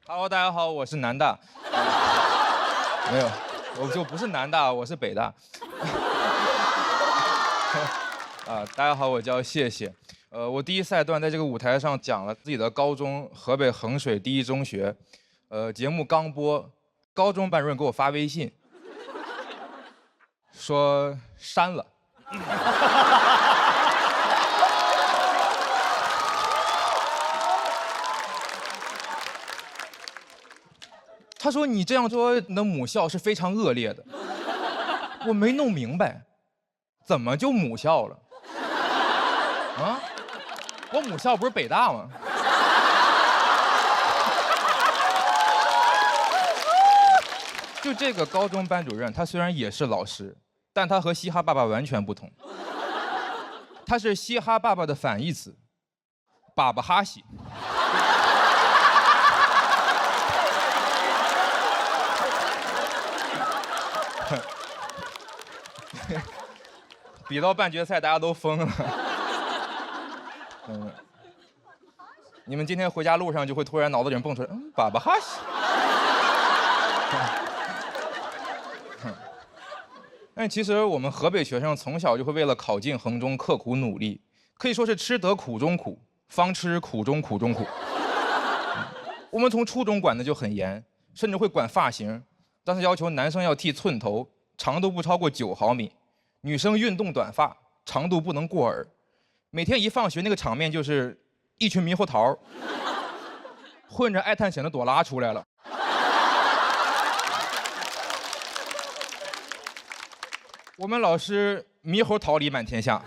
Hello，大家好，我是南大。没有，我就不是南大，我是北大。大家好，我叫谢谢。我第一赛段在这个舞台上讲了自己的高中，河北衡水第一中学。节目刚播，高中班主任给我发微信，说删了。他说你这样说你的母校是非常恶劣的。我没弄明白，怎么就母校了？啊，我母校不是北大吗？就这个高中班主任，他虽然也是老师，但他和嘻哈爸爸完全不同。他是嘻哈爸爸的反义词，爸爸哈西。比到半决赛，大家都疯了。你们今天回家路上就会突然脑子里蹦出来，爸爸哈西。但其实我们河北学生从小就会为了考进衡中刻苦努力，可以说是吃得苦中苦，方吃苦中苦中苦。我们从初中管的就很严，甚至会管发型，当时要求男生要剃寸头，长度不超过9毫米。女生运动短发，长度不能过耳。每天一放学，那个场面就是一群猕猴桃混着爱探险的朵拉出来了。我们老师猕猴桃李满天下。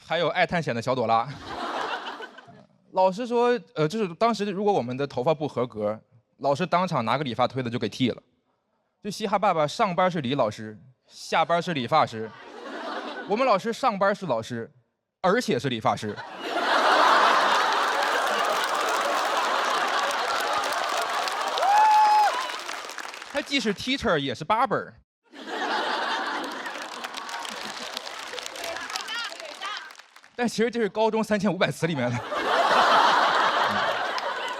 还有爱探险的小朵拉。老师说，就是当时如果我们的头发不合格，老师当场拿个理发推子就给剃了。就嘻哈爸爸上班是李老师，下班是理发师。我们老师上班是老师，而且是理发师。他既是 teacher 也是 barber。但其实这是高中3500词里面的。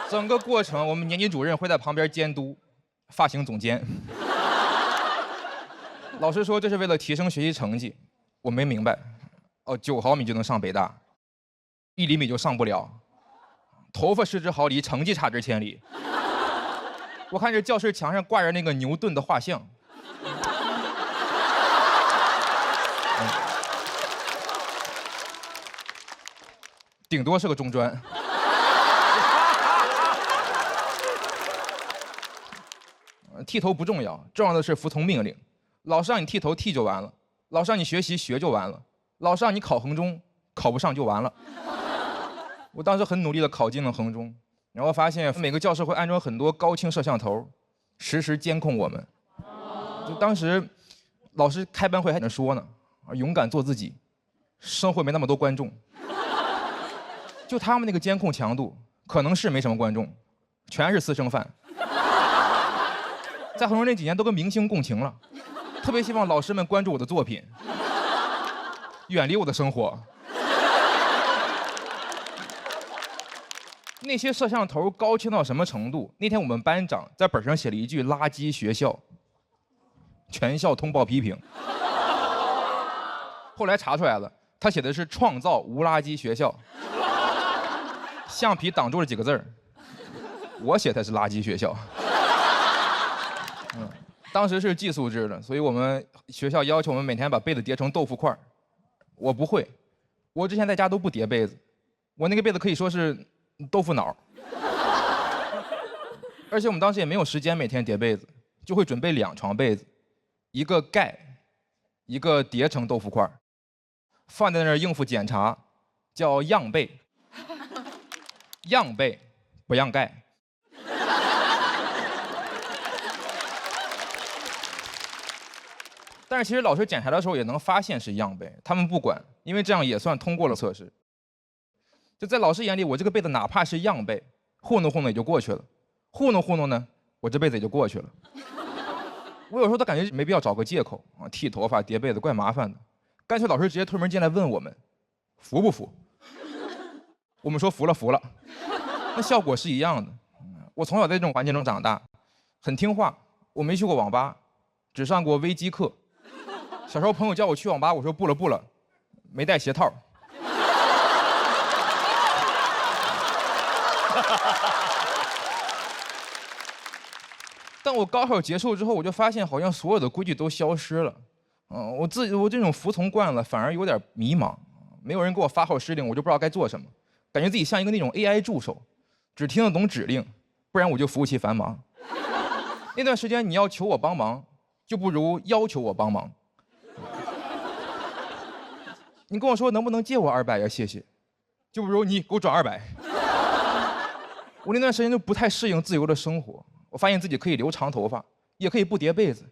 整个过程，我们年级主任会在旁边监督，发型总监。老师说这是为了提升学习成绩，我没明白。哦，9毫米就能上北大，1厘米就上不了。头发失之毫厘，成绩差之千里。我看这教室墙上挂着那个牛顿的画像。顶多是个中专。剃头不重要，重要的是服从命令。老师让你剃头剃就完了，老师让你学习学就完了，老师让你考衡中考不上就完了。我当时很努力地考进了衡中，然后发现每个教室会安装很多高清摄像头，实时监控我们。就当时老师开班会还在说呢，勇敢做自己，生活没那么多观众。就他们那个监控强度，可能是没什么观众，全是私生饭。在衡中那几年都跟明星共情了，特别希望老师们关注我的作品，远离我的生活。那些摄像头高清到什么程度？那天我们班长在本上写了一句“垃圾学校”，全校通报批评。后来查出来了，他写的是“创造无垃圾学校”，橡皮挡住了几个字儿，我写的是“垃圾学校”。当时是寄宿制的，所以我们学校要求我们每天把被子叠成豆腐块。我不会，我之前在家都不叠被子，我那个被子可以说是豆腐脑。而且我们当时也没有时间每天叠被子，就会准备2床被子，一个盖，一个叠成豆腐块，放在那儿应付检查，叫样被。样被不让盖。但是其实老师检查的时候也能发现是样被，他们不管，因为这样也算通过了测试。就在老师眼里，我这个被子哪怕是样被，糊弄糊弄也就过去了，糊弄糊弄呢，我这辈子也就过去了。我有时候都感觉没必要找个借口啊，剃头发、叠被子怪麻烦的，干脆老师直接推门进来问我们，服不服？我们说服了服了，那效果是一样的。我从小在这种环境中长大，很听话，我没去过网吧，只上过微机课。小时候朋友叫我去网吧，我说不了不了，没带鞋套。但我高考结束之后，我就发现好像所有的规矩都消失了。我这种服从惯了，反而有点迷茫。没有人给我发号施令，我就不知道该做什么，感觉自己像一个那种 AI 助手，只听得懂指令，不然我就服务器繁忙。那段时间你要求我帮忙，就不如要求我帮忙。你跟我说能不能借我200呀？谢谢，就不如你给我转200。我那段时间就不太适应自由的生活，我发现自己可以留长头发，也可以不叠被子。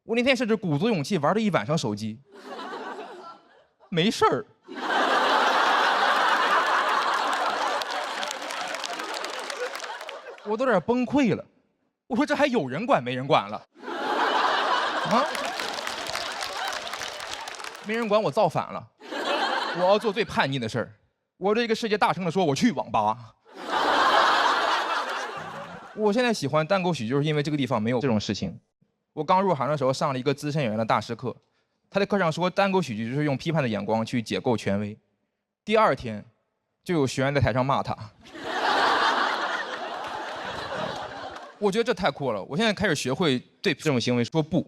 我那天甚至鼓足勇气玩了一晚上手机，没事儿。我都有点崩溃了，我说这还有人管没人管了？啊？没人管我造反了，我要做最叛逆的事儿，我这个世界大声的说我去网吧。我现在喜欢单口喜剧，就是因为这个地方没有这种事情。我刚入行的时候上了一个资深演员的大师课，他在课上说单口喜剧就是用批判的眼光去解构权威。第2天，就有学员在台上骂他。我觉得这太酷了，我现在开始学会对这种行为说不。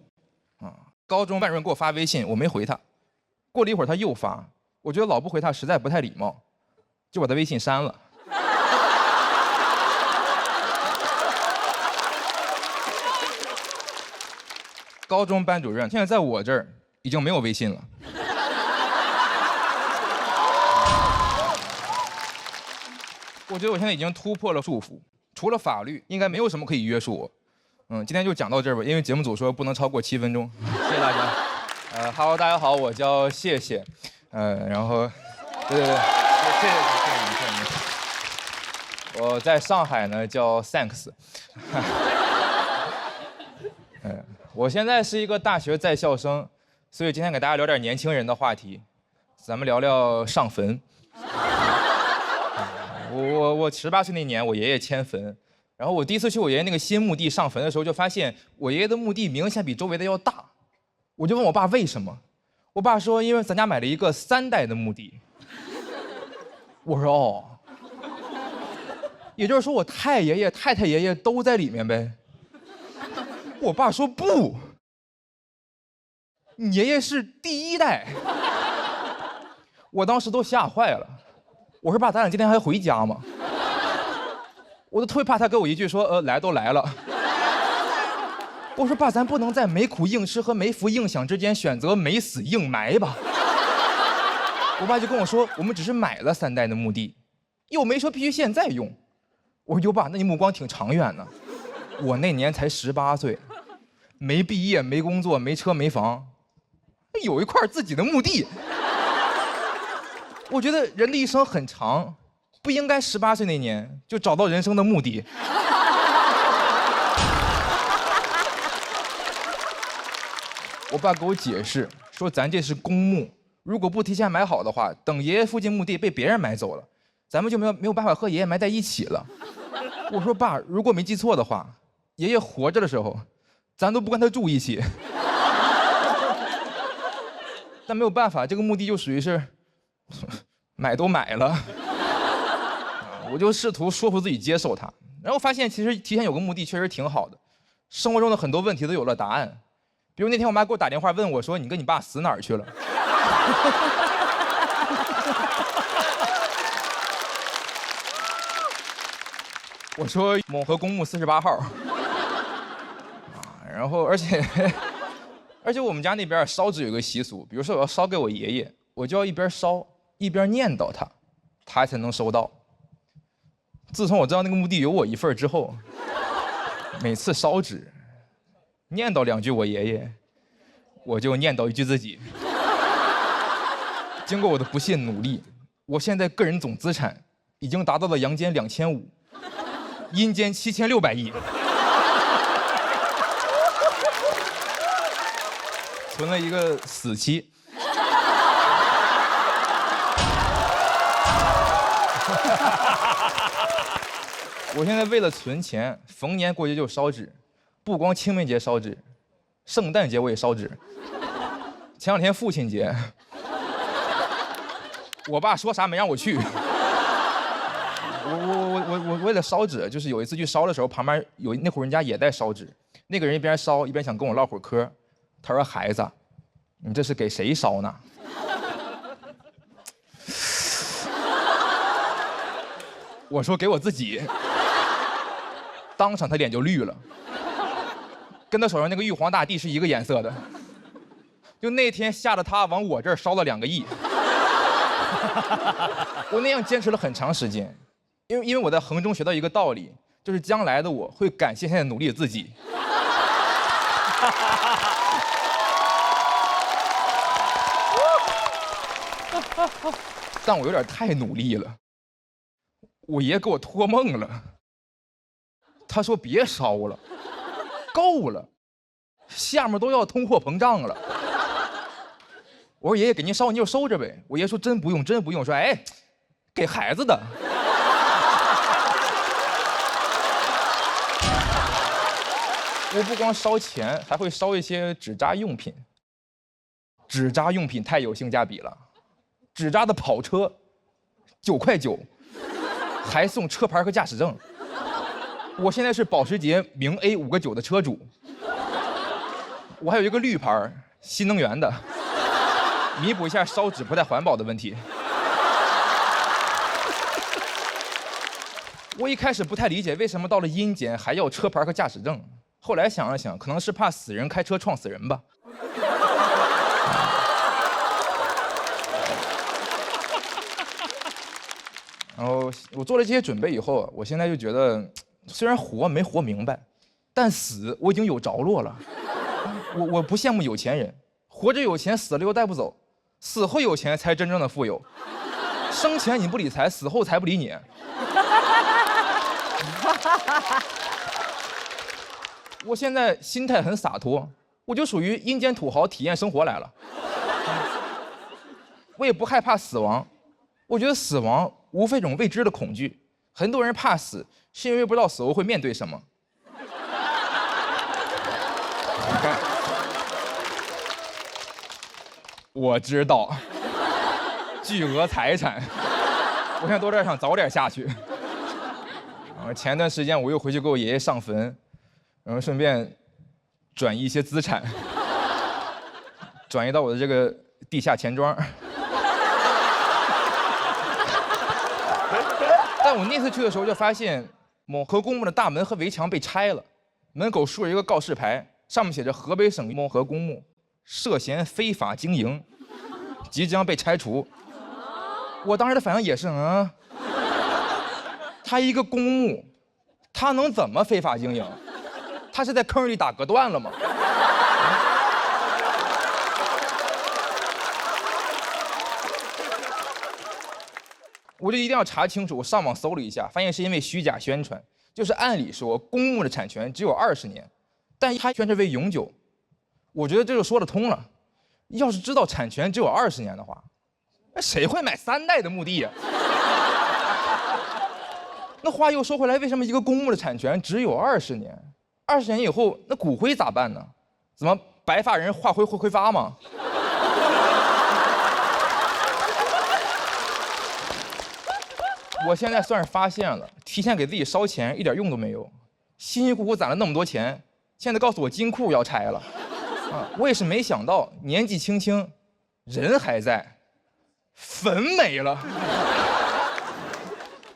高中班主任给我发微信，我没回他。过了一会儿他又发，我觉得老不回他实在不太礼貌，就把他微信删了。高中班主任现在在我这儿已经没有微信了。我觉得我现在已经突破了束缚，除了法律，应该没有什么可以约束我。今天就讲到这儿吧，因为节目组说不能超过7分钟。谢谢大家。Hello， 大家好，我叫谢谢。然后，对，谢谢你。我在上海呢，叫 Thanks。我现在是一个大学在校生，所以今天给大家聊点年轻人的话题，咱们聊聊上坟。我18岁那年，我爷爷迁坟，然后我第一次去我爷爷那个新墓地上坟的时候，就发现我爷爷的墓地明显比周围的要大，我就问我爸为什么，我爸说因为咱家买了一个3代的墓地。我说哦，也就是说我太爷爷、太太爷爷都在里面呗。我爸说不，你爷爷是第1代。我当时都吓坏了，我说爸，咱俩今天还回家吗？我都特别怕他给我一句说来都来了。我说爸，咱不能在没苦硬吃和没福硬享之间选择没死硬埋吧。我爸就跟我说，我们只是买了3代的墓地，又没说必须现在用。我说哟爸，那你目光挺长远呢。我那年才18岁，没毕业，没工作，没车没房，有一块自己的墓地。我觉得人的一生很长，不应该18岁那年就找到人生的目的。我爸给我解释说，咱这是公墓，如果不提前买好的话，等爷爷附近墓地被别人买走了，咱们就没有办法和爷爷埋在一起了。我说爸，如果没记错的话，爷爷活着的时候，咱都不跟他住一起。但没有办法，这个墓地就属于是买都买了。我就试图说服自己接受它，然后发现其实提前有个墓地确实挺好的，生活中的很多问题都有了答案。比如那天我妈给我打电话问我说，你跟你爸死哪儿去了？我说某河公墓48号。然后而且我们家那边烧纸有个习俗，比如说我要烧给我爷爷，我就要一边烧一边念叨他，他才能收到。自从我知道那个墓地有我一份之后，每次烧纸念叨2句我爷爷，我就念叨1句自己。经过我的不懈努力，我现在个人总资产已经达到了阳间2500，阴间7600亿，存了一个死期。我现在为了存钱，逢年过节就烧纸，不光清明节烧纸，圣诞节我也烧纸。前两天父亲节，我爸说啥没让我去。我为了烧纸，就是有一次去烧的时候，旁边有那户人家也在烧纸，那个人一边烧一边想跟我唠会儿嗑，他说：“孩子，你这是给谁烧呢？”我说：“给我自己。”当场他脸就绿了，跟他手上那个玉皇大帝是一个颜色的。就那天吓得他往我这儿烧了2个亿。我那样坚持了很长时间，因为我在衡中学到一个道理，就是将来的我会感谢现在努力的自己。但我有点太努力了，我爷给我托梦了，他说别烧了，够了，下面都要通货膨胀了。我说爷爷给您烧，您就收着呗。我爷说真不用，真不用。说哎，给孩子的。我不光烧钱，还会烧一些纸扎用品。纸扎用品太有性价比了，纸扎的跑车9.9块，还送车牌和驾驶证。我现在是保时捷名 A 5个9的车主，我还有一个绿牌新能源的。弥补一下烧纸不太环保的问题。我一开始不太理解为什么到了阴间还要车牌和驾驶证，后来想了想，可能是怕死人开车撞死人吧。然后我做了这些准备以后，我现在就觉得，虽然活没活明白，但死我已经有着落了。我不羡慕有钱人，活着有钱，死了又带不走。死后有钱才真正的富有，生前你不理财，死后财不理你。我现在心态很洒脱，我就属于阴间土豪体验生活来了。我也不害怕死亡，我觉得死亡无非一种未知的恐惧。很多人怕死，是因为不知道死后会面对什么。我知道，巨额财产，我现在都在想早点下去。然后前段时间我又回去给我爷爷上坟，然后顺便转移一些资产，转移到我的这个地下钱庄。但我那次去的时候就发现，某河公墓的大门和围墙被拆了，门口竖着一个告示牌，上面写着河北省某河公墓涉嫌非法经营，即将被拆除。我当时的反应也是，他一个公墓，他能怎么非法经营？他是在坑里打隔断了吗？我就一定要查清楚。我上网搜了一下，发现是因为虚假宣传，就是按理说公墓的产权只有20年，但他宣传为永久。我觉得这就说得通了。要是知道产权只有20年的话，那谁会买3代的墓地呀？那话又说回来，为什么一个公墓的产权只有20年？20年以后，那骨灰咋办呢？怎么白发人化灰会挥发吗？我现在算是发现了，提前给自己烧钱一点用都没有。辛辛苦苦攒了那么多钱，现在告诉我金库要拆了。我也是没想到，年纪轻轻，人还在，坟没了。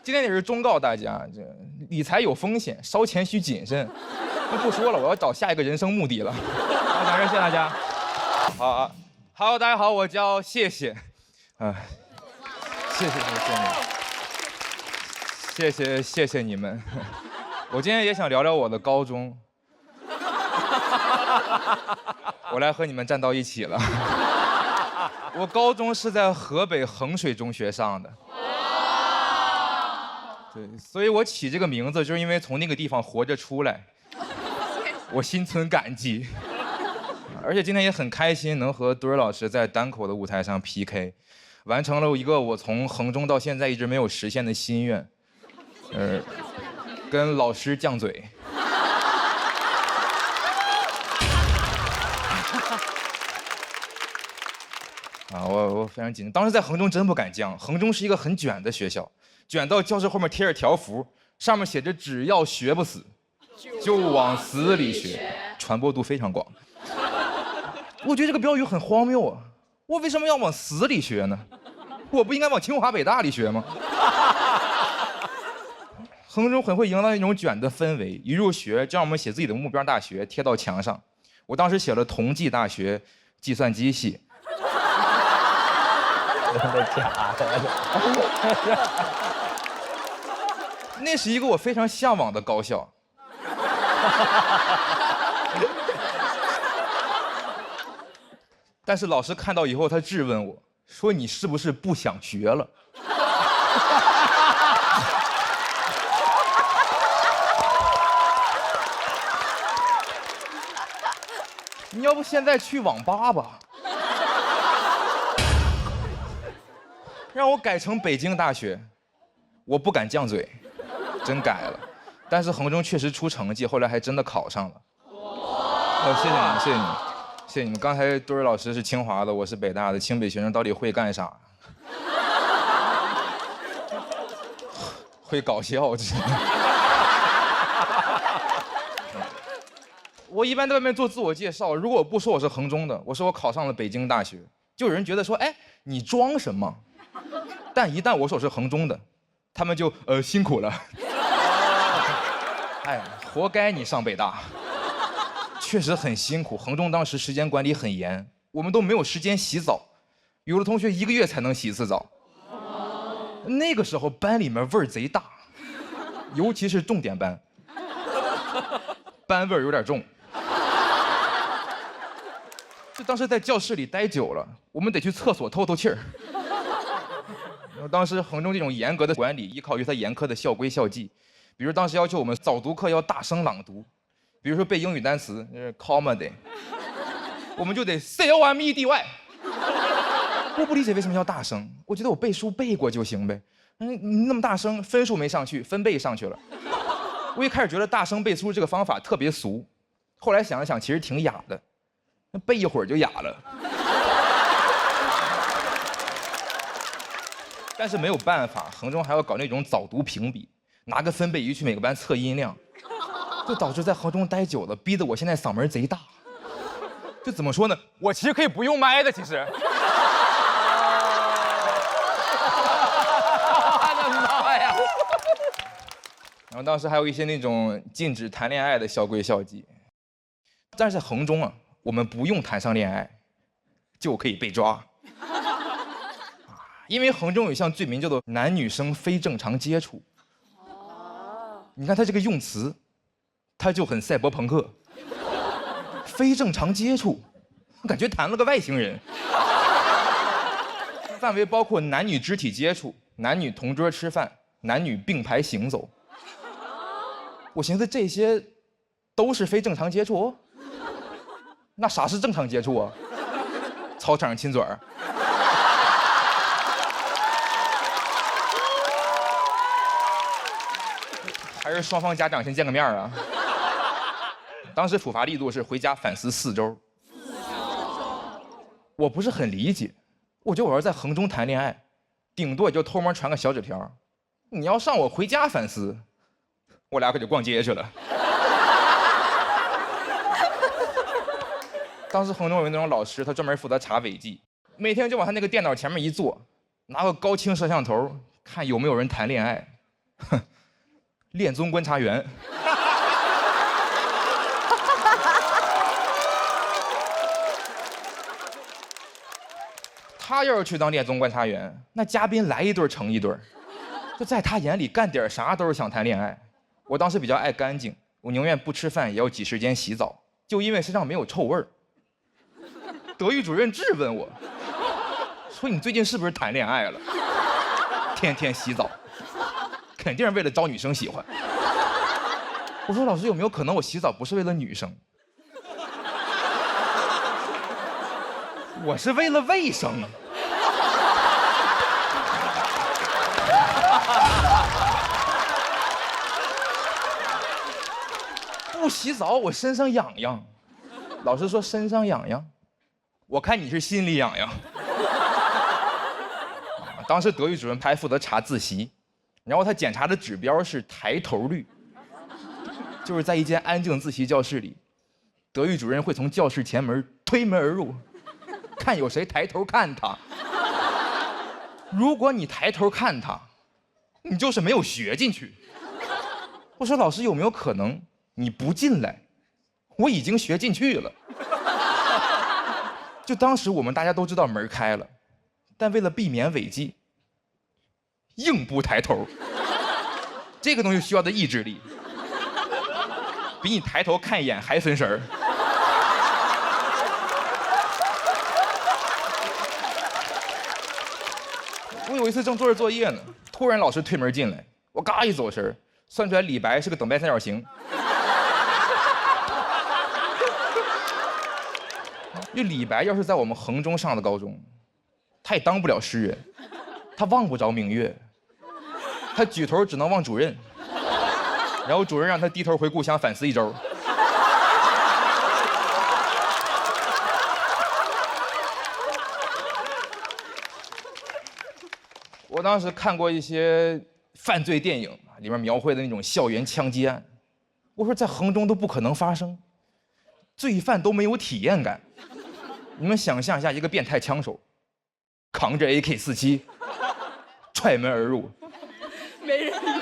今天也是忠告大家，这理财有风险，烧钱需谨慎。那不说了，我要找下一个人生目的了。好，讲这，谢谢大家。好，大家好，我叫谢谢，谢谢你们。我今天也想聊聊我的高中。我来和你们站到一起了。我高中是在河北衡水中学上的。对，所以我起这个名字就是因为从那个地方活着出来，我心存感激。而且今天也很开心能和墩儿老师在单口的舞台上 PK。完成了一个我从衡中到现在一直没有实现的心愿，跟老师犟嘴。我非常紧张，当时在衡中真不敢犟。衡中是一个很卷的学校，卷到教室后面贴着条幅，上面写着"只要学不死，就往死里学"，传播度非常广。我觉得这个标语很荒谬啊！我为什么要往死里学呢？我不应该往清华北大里学吗？衡中很会营造那种卷的氛围，一入学就让我们写自己的目标大学贴到墙上。我当时写了同济大学计算机系。真的假的？那是一个我非常向往的高校。但是老师看到以后，他质问我说："你是不是不想学了？"你要不现在去网吧吧？让我改成北京大学，我不敢犟嘴，真改了。但是衡中确实出成绩，后来还真的考上了。谢谢你们，谢谢你们，谢谢你们。刚才多瑞老师是清华的，我是北大的，清北学生到底会干啥？会搞笑，这。我一般在外面做自我介绍，如果我不说我是衡中的，我说我考上了北京大学，就有人觉得说，哎，你装什么？但一旦我说我是衡中的，他们就辛苦了。哎，活该你上北大，确实很辛苦。衡中当时时间管理很严，我们都没有时间洗澡，有的同学1个月才能洗1次澡。那个时候班里面味儿贼大，尤其是重点班，班味儿有点重。就当时在教室里待久了，我们得去厕所透透气儿。当时衡中这种严格的管理，依靠于它严苛的校规校纪。比如当时要求我们早读课要大声朗读，比如说背英语单词，comedy， 我们就得 comedy。我不理解为什么要大声，我觉得我背书背过就行呗。你那么大声，分数没上去，分贝上去了。我一开始觉得大声背书这个方法特别俗，后来想了想，其实挺雅的，背一会儿就哑了。但是没有办法，衡中还要搞那种早读评比，拿个分贝仪去每个班测音量，就导致在衡中待久了，逼得我现在嗓门贼大。就怎么说呢？我其实可以不用麦的，其实。我的妈呀！然后当时还有一些那种禁止谈恋爱的校规校纪，但是在衡中啊，我们不用谈上恋爱，就可以被抓。因为衡中有一项罪名叫做男女生非正常接触。你看他这个用词，他就很赛博朋克。非正常接触，感觉谈了个外星人。范围包括男女肢体接触、男女同桌吃饭、男女并排行走。我寻思这些都是非正常接触，那啥是正常接触啊？操场上亲嘴儿。还是双方家长先见个面啊？当时处罚力度是回家反思4周。我不是很理解，我觉得我要在衡中谈恋爱，顶多也就偷摸传个小纸条。你要上我回家反思，我俩可就逛街去了。当时衡中有那种老师，他专门负责查违纪，每天就往他那个电脑前面一坐，拿个高清摄像头看有没有人谈恋爱。哼。恋综观察员，他要是去当恋综观察员，那嘉宾来一对成一对，就在他眼里干点啥都是想谈恋爱。我当时比较爱干净，我宁愿不吃饭也要挤时间洗澡，就因为身上没有臭味儿。德育主任质问我，说你最近是不是谈恋爱了？天天洗澡。肯定是为了招女生喜欢。我说老师，有没有可能我洗澡不是为了女生？我是为了卫生。不洗澡我身上痒痒。老师说身上痒痒，我看你是心里痒痒。当时德育主任他还负责查自习，然后他检查的指标是抬头率，就是在一间安静自习教室里，德育主任会从教室前门推门而入，看有谁抬头看他。如果你抬头看他，你就是没有学进去。我说老师有没有可能你不进来，我已经学进去了。就当时我们大家都知道门开了，但为了避免违纪，硬不抬头。这个东西需要的意志力，比你抬头看一眼还分神儿。我有一次正做着作业呢，突然老师推门进来，我嘎一走神，算出来李白是个等边三角形。就李白要是在我们衡中上的高中，他也当不了诗人，他望不着明月，他举头只能望主任，然后主任让他低头回故乡反思一周。我当时看过一些犯罪电影，里面描绘的那种校园枪击案，我说在衡中都不可能发生，罪犯都没有体验感。你们想象一下，一个变态枪手扛着 AK-47踹门而入，没人理。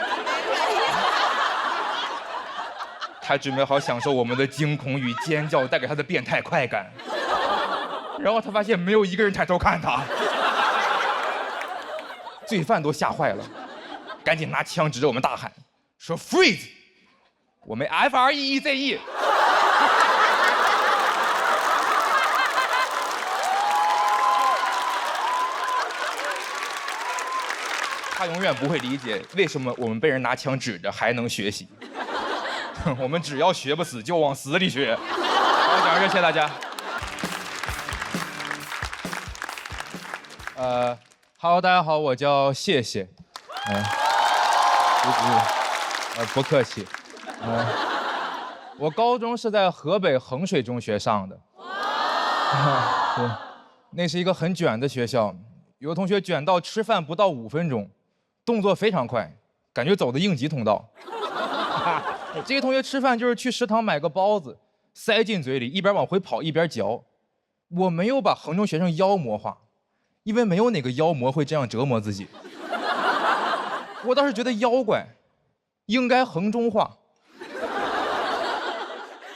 他准备好享受我们的惊恐与尖叫带给他的变态快感，然后他发现没有一个人抬头看他，罪犯都吓坏了，赶紧拿枪指着我们大喊，说 freeze， 我们 FREEZE。他永远不会理解为什么我们被人拿枪指着还能学习。我们只要学不死就往死里学。好，讲到这，谢谢大家。Hello， 大家好，我叫谢谢。不客气。我高中是在河北衡水中学上的。对，那是一个很卷的学校，有的同学卷到吃饭不到5分钟，动作非常快，感觉走的应急通道。这些同学吃饭就是去食堂买个包子，塞进嘴里，一边往回跑一边嚼。我没有把衡中学生妖魔化，因为没有哪个妖魔会这样折磨自己。我倒是觉得妖怪应该衡中化。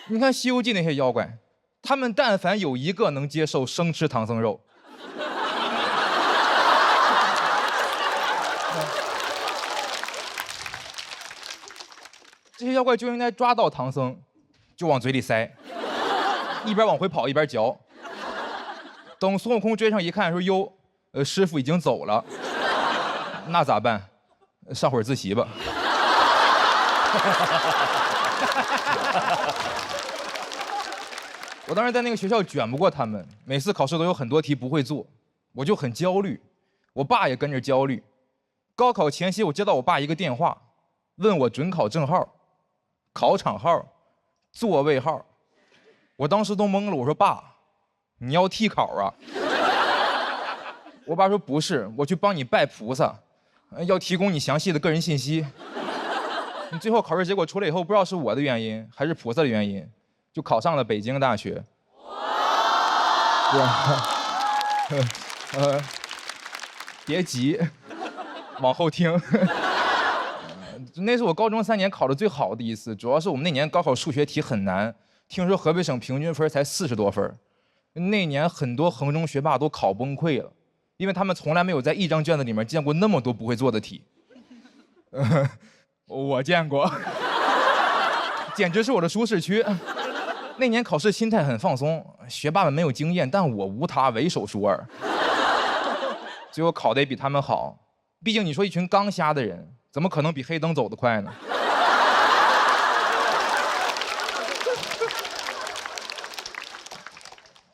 你看《西游记》那些妖怪，他们但凡有一个能接受生吃唐僧肉，这些妖怪就应该抓到唐僧，就往嘴里塞，一边往回跑一边嚼。等孙悟空追上一看，说：“哟，师傅已经走了，那咋办？上会儿自习吧。”我当时在那个学校卷不过他们，每次考试都有很多题不会做，我就很焦虑，我爸也跟着焦虑。高考前夕，我接到我爸一个电话，问我准考证号、考场号、座位号，我当时都懵了。我说：“爸，你要替考啊？”我爸说：“不是，我去帮你拜菩萨，要提供你详细的个人信息。”你最后考试结果出来以后，不知道是我的原因还是菩萨的原因，就考上了北京大学。别急，往后听。那是我高中3年考的最好的一次，主要是我们那年高考数学题很难，听说河北省平均分才40多分，那年很多衡中学霸都考崩溃了，因为他们从来没有在一张卷子里面见过那么多不会做的题。我见过，简直是我的舒适区。那年考试心态很放松，学霸们没有经验，但我无他，为首数2。最后考得也比他们好，毕竟你说一群刚瞎的人，怎么可能比黑灯走得快呢？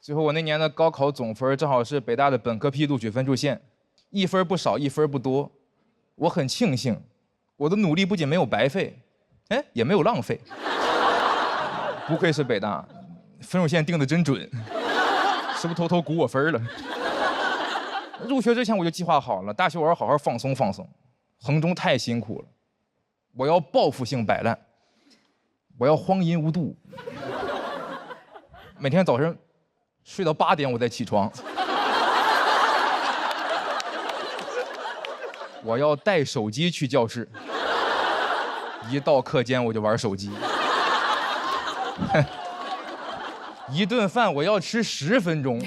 最后我那年的高考总分正好是北大的本科批录取分数线，1分不少，1分不多。我很庆幸，我的努力不仅没有白费，也没有浪费。不愧是北大，分数线定的真准，是不是偷偷估我分了？入学之前我就计划好了，大学我要好好放松放松，衡中太辛苦了，我要报复性摆烂，我要荒淫无度，每天早晨睡到8点我再起床，我要带手机去教室，一到课间我就玩手机，一顿饭我要吃10分钟。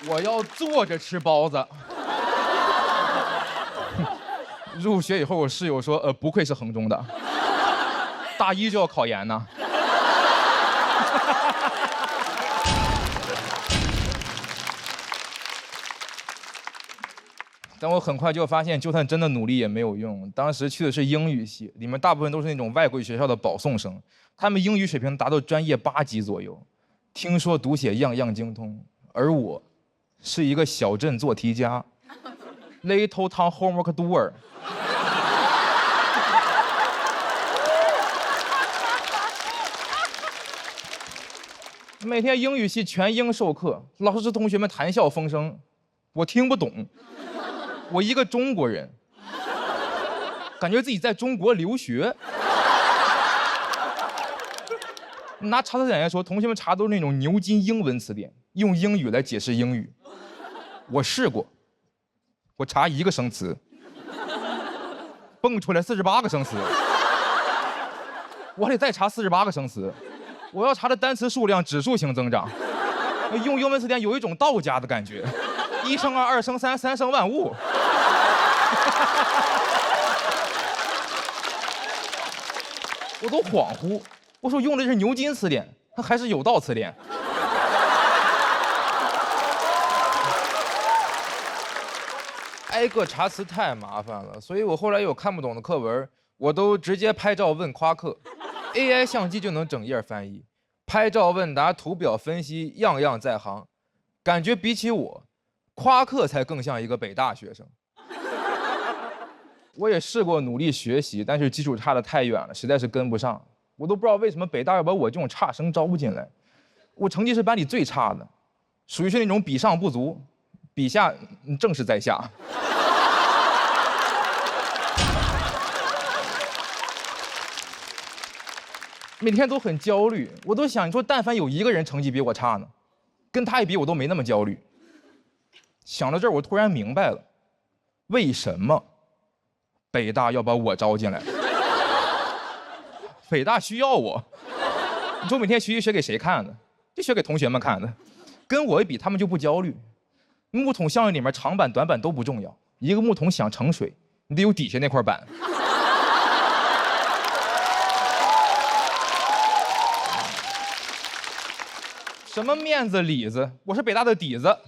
我要坐着吃包子。入学以后，我室友说，不愧是衡中的，大一就要考研呢。但我很快就发现，就算真的努力也没有用。当时去的是英语系，里面大部分都是那种外国语学校的保送生，他们英语水平达到专业8级左右，听说读写样样精通，而我是一个小镇做题家 ，little town homework doer。每天英语系全英授课，老师同学们谈笑风生，我听不懂。我一个中国人，感觉自己在中国留学。拿查词典来说，同学们查都是那种牛津英文词典，用英语来解释英语。我试过，我查1个生词，蹦出来48个生词，我得再查48个生词，我要查的单词数量指数型增长。用英文词典有一种道家的感觉，1生2，2生3，3生万物。我都恍惚，我说用的是牛津词典，它还是有道词典。挨个查词太麻烦了，所以我后来有看不懂的课文，我都直接拍照问夸克 ，AI 相机就能整页翻译，拍照问答、图表分析，样样在行。感觉比起我，夸克才更像一个北大学生。我也试过努力学习，但是基础差得太远了，实在是跟不上。我都不知道为什么北大要把我这种差生招进来。我成绩是班里最差的，属于是那种比上不足，比下正是在下。每天都很焦虑，我都想，你说但凡有1个人成绩比我差呢，跟他一比我都没那么焦虑。想到这儿，我突然明白了，为什么北大要把我招进来。北大需要我，你说每天学习学给谁看的？就学给同学们看的。跟我一比，他们就不焦虑。木桶效应里面长板短板都不重要，一个木桶想盛水，你得有底下那块板。什么面子里子，我是北大的底子。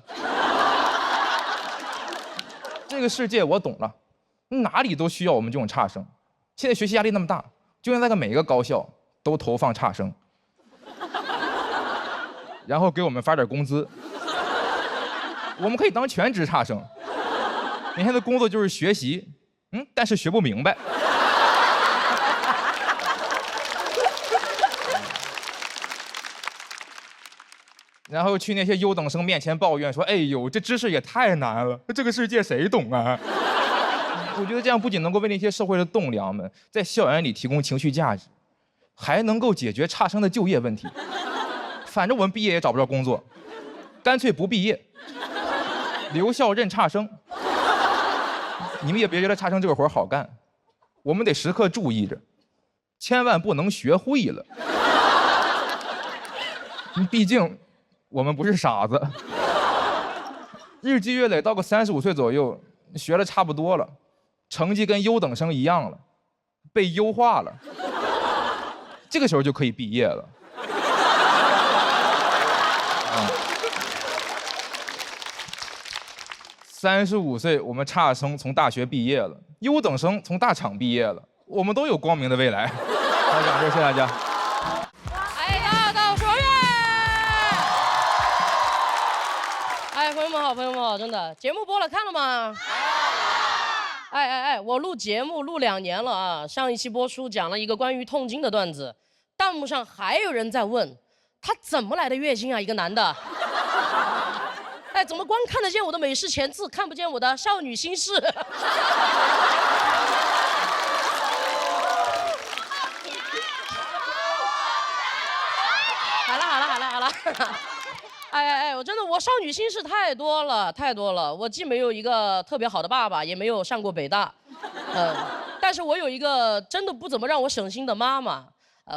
这个世界我懂了，哪里都需要我们这种差生。现在学习压力那么大，就应该在每个高校都投放差生，然后给我们发点工资，我们可以当全职差生。每天的工作就是学习，但是学不明白。然后去那些优等生面前抱怨说：“哎呦，这知识也太难了，这个世界谁懂啊？”我觉得这样不仅能够为那些社会的栋梁们在校园里提供情绪价值，还能够解决差生的就业问题。反正我们毕业也找不着工作，干脆不毕业，留校任差生。你们也别觉得差生这个活好干，我们得时刻注意着，千万不能学会了。毕竟我们不是傻子。日积月累，到个35岁左右，学的差不多了，成绩跟优等生一样了，被优化了，这个时候就可以毕业了。35岁，我们差生从大学毕业了，优等生从大厂毕业了，我们都有光明的未来。好，掌声，谢谢大家。大道说乐。哎，朋友们好，朋友们好，真的，节目播了看了吗？我录节目录2年了啊，上一期播出讲了一个关于痛经的段子，弹幕上还有人在问，他怎么来的月经啊？一个男的，哎，怎么光看得见我的美式前字，看不见我的少女心事？好了，我真的我少女心事太多了，我既没有一个特别好的爸爸，也没有上过北大，但是我有一个真的不怎么让我省心的妈妈。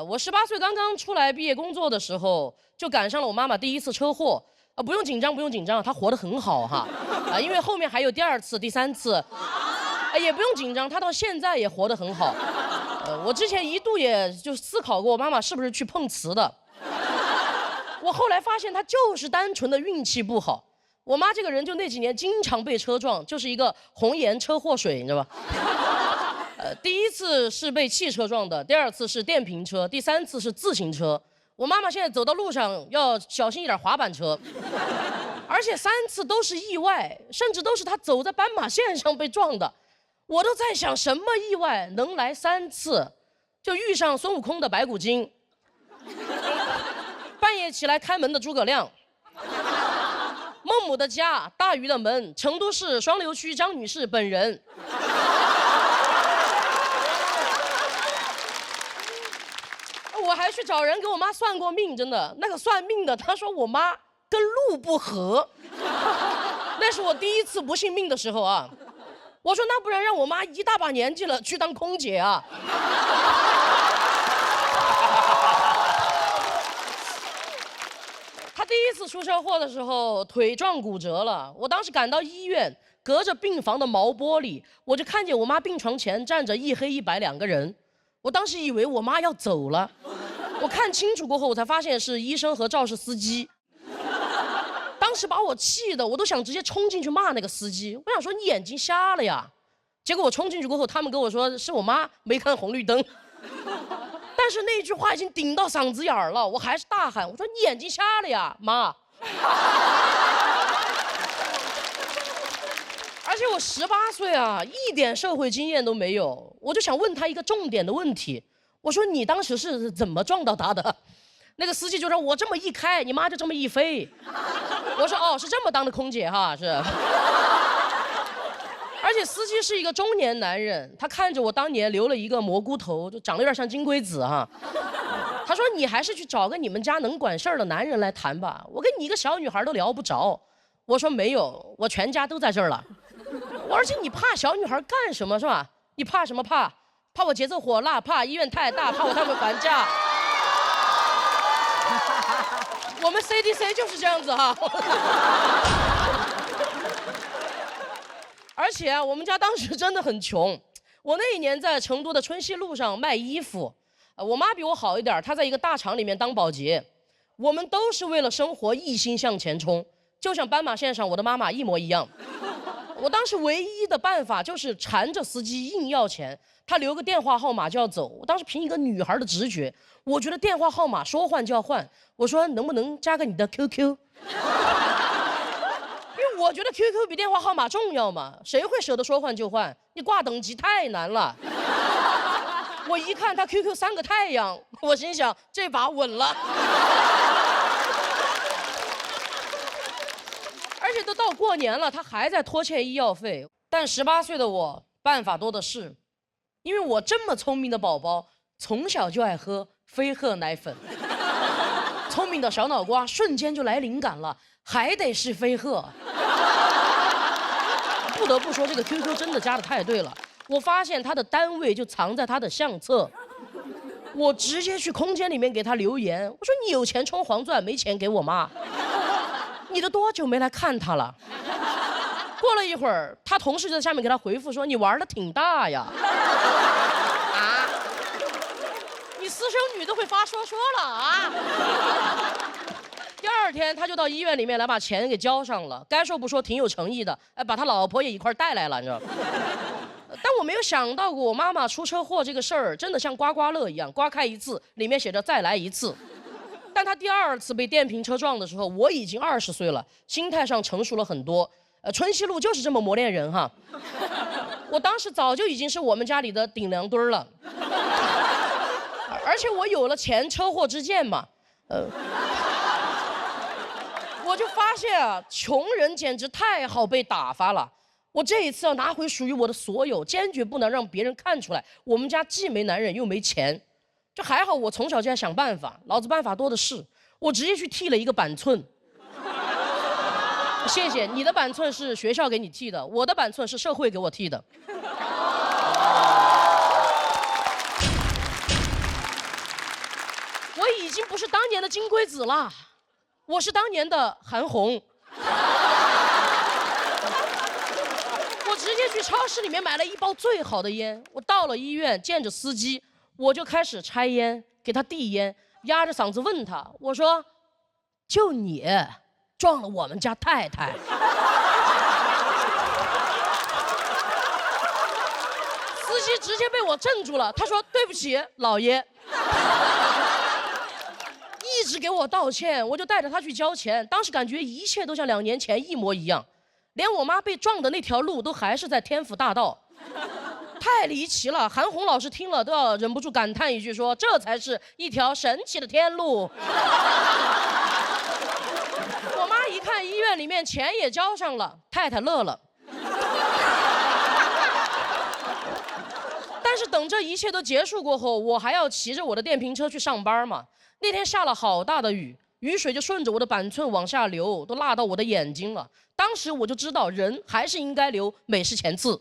我18岁刚刚出来毕业工作的时候，就赶上了我妈妈第1次车祸。不用紧张，她活得很好哈，因为后面还有第2次、第3次，也不用紧张，她到现在也活得很好。我之前一度也就思考过，我妈妈是不是去碰瓷的。我后来发现她就是单纯的运气不好。我妈这个人就那几年经常被车撞，就是一个红颜车祸水，你知道吧？第1次是被汽车撞的，第2次是电瓶车，第3次是自行车。我妈妈现在走到路上要小心一点滑板车，而且3次都是意外，甚至都是她走在斑马线上被撞的。我都在想，什么意外能来3次？就遇上孙悟空的白骨精，半夜起来开门的诸葛亮，孟母的家，大鱼的门，成都市双流区张女士本人。我还去找人给我妈算过命，真的，那个算命的他说我妈跟路不合，那是我第1次不信命的时候啊。我说那不然让我妈一大把年纪了去当空姐啊。她第1次出车祸的时候腿撞骨折了，我当时赶到医院，隔着病房的毛玻璃，我就看见我妈病床前站着一黑一白2个人。我当时以为我妈要走了，我看清楚过后，我才发现是医生和肇事司机。当时把我气的，我都想直接冲进去骂那个司机。我想说你眼睛瞎了呀！结果我冲进去过后，他们跟我说是我妈没看红绿灯。但是那句话已经顶到嗓子眼儿了，我还是大喊，我说你眼睛瞎了呀，妈！而且我18岁啊，一点社会经验都没有，我就想问他一个重点的问题，我说你当时是怎么撞到他的？那个司机就说我这么一开，你妈就这么一飞。我说哦，是这么当的空姐哈，是。而且司机是一个中年男人，他看着我当年留了一个蘑菇头，就长得有点像金龟子哈。他说你还是去找个你们家能管事儿的男人来谈吧，我跟你一个小女孩都聊不着。我说没有，我全家都在这儿了。而且你怕小女孩干什么是吧？你怕什么怕？怕我节奏火辣，怕医院太大，怕我他们还价。我们 CDC 就是这样子哈。而且啊，我们家当时真的很穷。我那一年在成都的春熙路上卖衣服，我妈比我好一点，她在一个大厂里面当保洁。我们都是为了生活一心向前冲，就像斑马线上我的妈妈一模一样。我当时唯一的办法就是缠着司机硬要钱，他留个电话号码就要走。我当时凭一个女孩的直觉，我觉得电话号码说换就要换。我说能不能加个你的 QQ？ 因为我觉得 QQ 比电话号码重要嘛，谁会舍得说换就换？你挂等级太难了。我一看他 QQ 3个太阳，我心想这把稳了。而且都到过年了，他还在拖欠医药费。但18岁的我办法多的是，因为我这么聪明的宝宝，从小就爱喝飞鹤奶粉。聪明的小脑瓜瞬间就来灵感了，还得是飞鹤。不得不说，这个 QQ 真的加的太对了。我发现他的单位就藏在他的相册，我直接去空间里面给他留言，我说你有钱充黄钻，没钱给我妈。你都多久没来看他了？过了一会儿，他同事就在下面给他回复说：“你玩的挺大呀。”啊！你私生女都会发说了啊！第2天他就到医院里面来把钱给交上了，该说不说，挺有诚意的，把他老婆也一块带来了，你知道吗？但我没有想到过，我妈妈出车祸这个事儿真的像刮刮乐一样，刮开一次，里面写着再来一次。但他第2次被电瓶车撞的时候，我已经20岁了，心态上成熟了很多。春熙路就是这么磨练人哈。我当时早就已经是我们家里的顶梁墩了，而且我有了前车祸之鉴嘛，我就发现啊，穷人简直太好被打发了。我这一次要拿回属于我的所有，坚决不能让别人看出来我们家既没男人又没钱。这还好，我从小就在想办法，老子办法多的是，我直接去剃了一个板寸。谢谢，你的板寸是学校给你剃的，我的板寸是社会给我剃的。我已经不是当年的金龟子了，我是当年的韩红。我直接去超市里面买了一包最好的烟，我到了医院见着司机，我就开始拆烟，给他递烟，压着嗓子问他，我说：“就你撞了我们家太太。”司机直接被我镇住了，他说：“对不起，老爷。”一直给我道歉，我就带着他去交钱。当时感觉一切都像2年前一模一样，连我妈被撞的那条路都还是在天府大道，太离奇了。韩红老师听了都要忍不住感叹一句说：“这才是一条神奇的天路。”我妈一看医院里面钱也交上了，太太乐了。但是等这一切都结束过后，我还要骑着我的电瓶车去上班嘛。那天下了好大的雨，雨水就顺着我的板寸往下流，都辣到我的眼睛了。当时我就知道，人还是应该留美式前刺。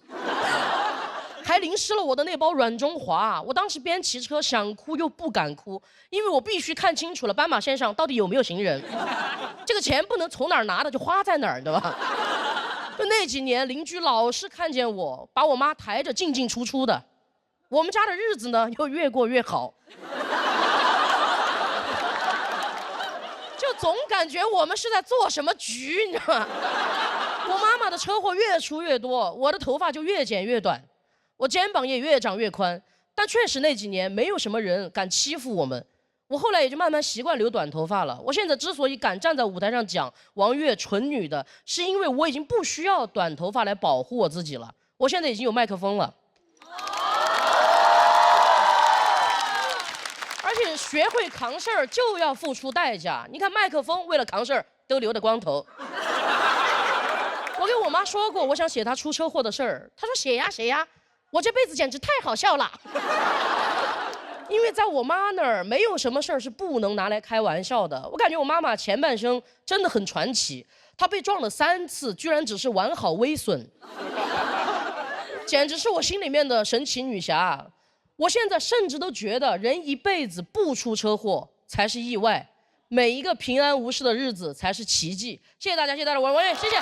还淋湿了我的那包软中华。我当时边骑车想哭又不敢哭，因为我必须看清楚了斑马线上到底有没有行人。这个钱不能从哪儿拿的就花在哪儿，对吧？就那几年，邻居老是看见我把我妈抬着进进出出的，我们家的日子呢又越过越好。就总感觉我们是在做什么局，你知道吗？我妈妈的车祸越出越多，我的头发就越剪越短，我肩膀也越长越宽。但确实那几年没有什么人敢欺负我们，我后来也就慢慢习惯留短头发了。我现在之所以敢站在舞台上讲王悦纯女的，是因为我已经不需要短头发来保护我自己了。我现在已经有麦克风了。而且学会扛事儿就要付出代价。你看麦克风为了扛事儿都留的光头。我给我妈说过，我想写她出车祸的事儿，她说写呀写呀，我这辈子简直太好笑了。因为在我妈那儿没有什么事儿是不能拿来开玩笑的。我感觉我妈妈前半生真的很传奇，她被撞了3次，居然只是完好微损，简直是我心里面的神奇女侠。我现在甚至都觉得，人一辈子不出车祸才是意外，每一个平安无事的日子才是奇迹。谢谢大家，谢谢大家，我是王悦，谢谢。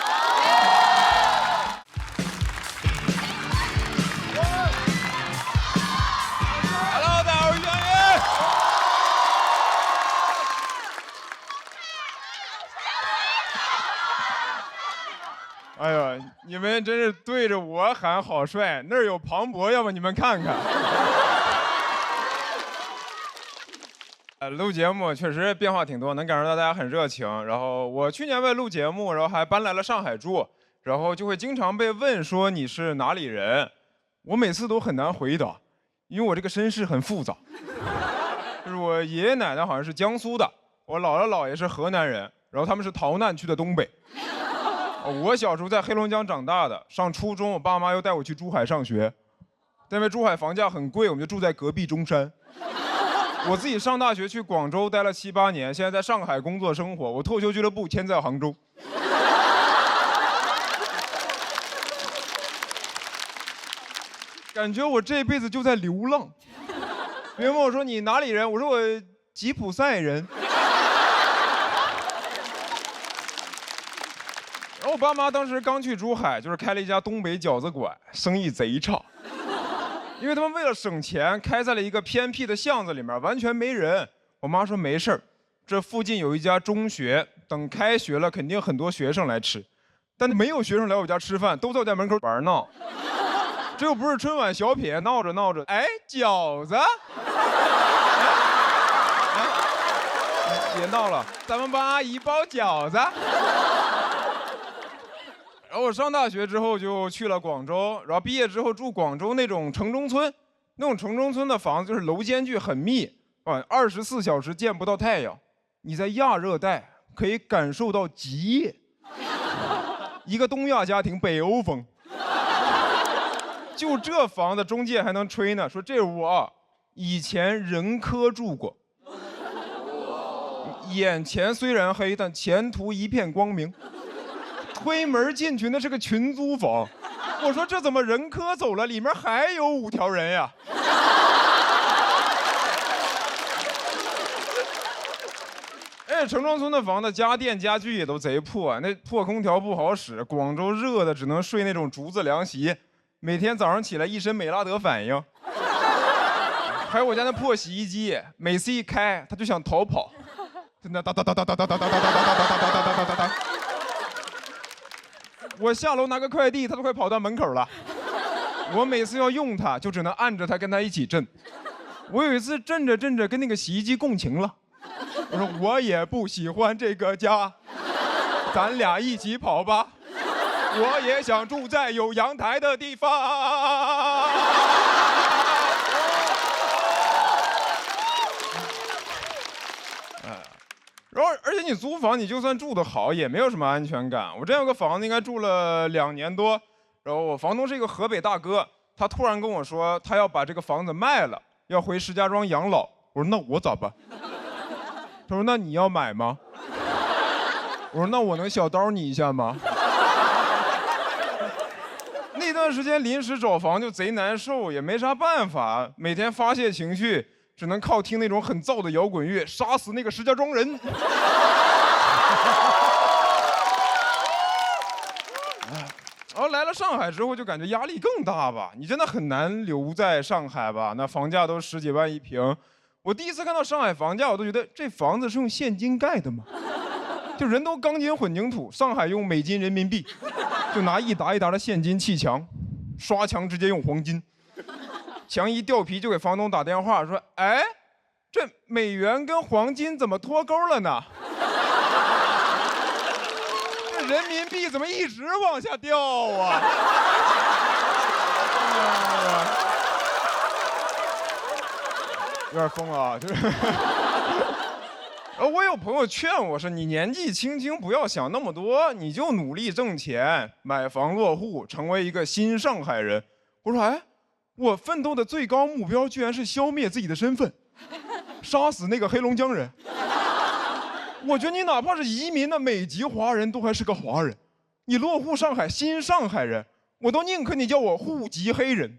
Hello， 大家好，我是王悦。哎呀，你们真是对着我喊好帅，那儿有庞博，要不你们看看。录节目确实变化挺多，能感受到大家很热情。然后我去年为了录节目，然后还搬来了上海住，然后就会经常被问说你是哪里人，我每次都很难回答，因为我这个身世很复杂。就是我爷爷奶奶好像是江苏的，我姥姥姥爷是河南人，然后他们是逃难去的东北。我小时候在黑龙江长大的，上初中我爸妈又带我去珠海上学，但因为珠海房价很贵，我们就住在隔壁中山。我自己上大学去广州待了7、8年，现在在上海工作生活。我脱口秀俱乐部迁在杭州。感觉我这辈子就在流浪。别人问我说你哪里人，我说我吉普赛人。然后我爸妈当时刚去珠海，就是开了一家东北饺子馆，生意贼差。因为他们为了省钱，开在了一个偏僻的巷子里面，完全没人。我妈说没事儿，这附近有一家中学，等开学了肯定很多学生来吃。但没有学生来我家吃饭，都在我家门口玩闹。这又不是春晚小品，闹着闹着，哎，饺子，别闹了，咱们帮阿姨包饺子。然然后我上大学之后就去了广州，然后毕业之后住广州那种城中村，那种城中村的房子就是楼间距很密啊，24小时见不到太阳。你在亚热带可以感受到极夜，一个东亚家庭北欧风。就这房子中介还能吹呢，说这屋啊，以前人科住过，眼前虽然黑，但前途一片光明。推门进去那是个群租房，我说这怎么人科走了，里面还有5条人呀？哎，城中村的房子家电家具也都贼破，那破空调不好使，广州热的只能睡那种竹子凉席。每天早上起来一身美拉德反应，还有我家那破洗衣机，每次一开它就想逃跑，真的哒哒哒哒哒哒哒哒哒哒哒哒哒哒哒哒。我下楼拿个快递，它都快跑到门口了。我每次要用它，就只能按着它跟它一起震。我有一次震着震着跟那个洗衣机共情了，我说我也不喜欢这个家，咱俩一起跑吧。我也想住在有阳台的地方。然后，而且你租房，你就算住得好，也没有什么安全感。我之前有个房子，应该住了2年多，然后我房东是一个河北大哥，他突然跟我说，他要把这个房子卖了，要回石家庄养老。我说那我咋办？他说那你要买吗？我说那我能小刀你一下吗？那段时间临时找房就贼难受，也没啥办法，每天发泄情绪只能靠听那种很燥的摇滚乐，杀死那个石家庄人。然后来了上海之后就感觉压力更大吧，你真的很难留在上海吧，那房价都10几万一平。我第一次看到上海房价，我都觉得这房子是用现金盖的吗？就人都钢筋混凝土，上海用美金人民币，就拿一沓一沓的现金砌墙，刷墙直接用黄金，墙一掉皮就给房东打电话说，哎，这美元跟黄金怎么脱钩了呢？这人民币怎么一直往下掉啊？有点疯啊，就是。我有朋友劝我说：“你年纪轻轻不要想那么多，你就努力挣钱，买房落户，成为一个新上海人。”我说：“哎，我奋斗的最高目标居然是消灭自己的身份，杀死那个黑龙江人。我觉得你哪怕是移民的美籍华人，都还是个华人。你落户上海，新上海人，我都宁可你叫我户籍黑人。”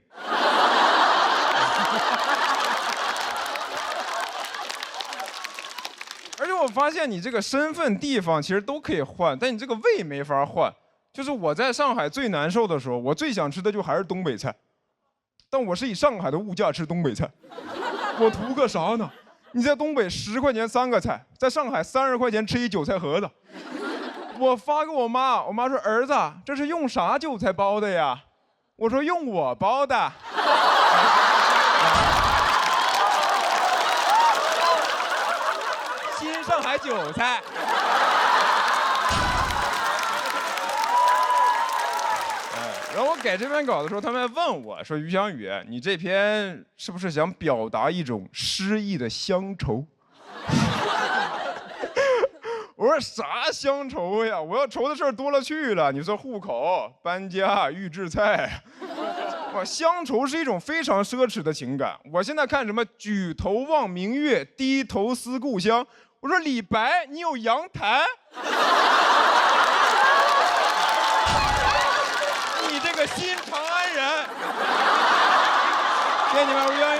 而且我发现你这个身份、地方其实都可以换，但你这个胃没法换。就是我在上海最难受的时候，我最想吃的就还是东北菜，但我是以上海的物价吃东北菜，我图个啥呢？你在东北10块钱3个菜，在上海30块钱吃一韭菜盒子。我发给我妈，我妈说：“儿子，这是用啥韭菜包的呀？”我说：“用我包的。”新上海韭菜。然后我改这篇稿的时候，他们还问我说：“于翔宇，你这篇是不是想表达一种诗意的乡愁？”我说：“啥乡愁呀？我要愁的事儿多了去了。你说户口、搬家、预制菜，哇，乡愁是一种非常奢侈的情感。我现在看什么举头望明月，低头思故乡。我说李白，你有阳台？你这个新长安人，谢谢你们，吴洋宇。